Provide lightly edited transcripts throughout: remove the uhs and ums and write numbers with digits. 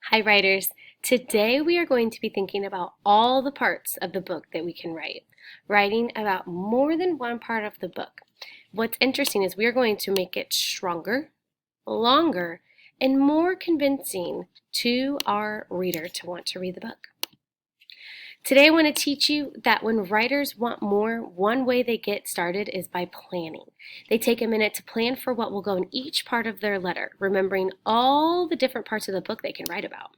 Hi, writers. Today we are going to be thinking about all the parts of the book that we can write, writing about more than one part of the book. What's interesting is we are going to make it stronger, longer, and more convincing to our reader to want to read the book. Today I want to teach you that when writers want more, one way they get started is by planning. They take a minute to plan for what will go in each part of their letter, remembering all the different parts of the book they can write about.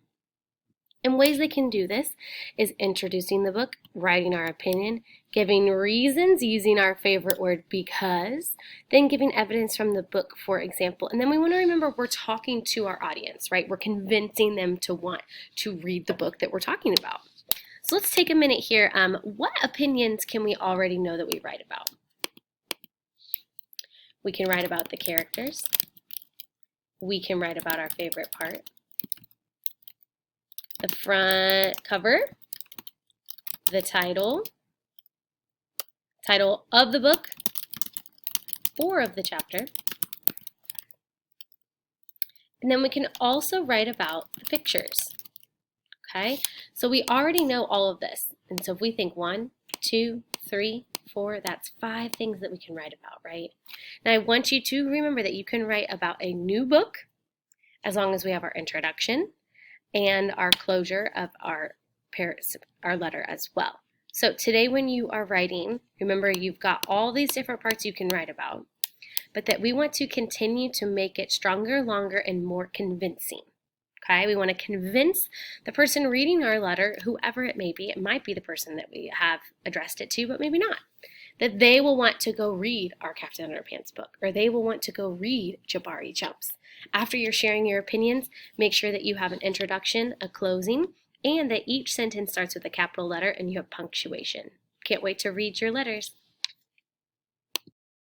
And ways they can do this is introducing the book, writing our opinion, giving reasons using our favorite word because, then giving evidence from the book, for example. And then we want to remember we're talking to our audience, right? We're convincing them to want to read the book that we're talking about. So let's take a minute here. What opinions can we already know that we write about? We can write about the characters. We can write about our favorite part. The front cover, the title of the book or of the chapter. And then we can also write about the pictures. Okay, so we already know all of this. And so if we think 1, 2, 3, 4, that's 5 things that we can write about, right? Now I want you to remember that you can write about a new book as long as we have our introduction and our closure of our letter as well. So today when you are writing, remember you've got all these different parts you can write about, but that we want to continue to make it stronger, longer, and more convincing. Okay, we want to convince the person reading our letter, whoever it may be, it might be the person that we have addressed it to, but maybe not, that they will want to go read our Captain Underpants book, or they will want to go read Jabari Jumps. After you're sharing your opinions, make sure that you have an introduction, a closing, and that each sentence starts with a capital letter and you have punctuation. Can't wait to read your letters.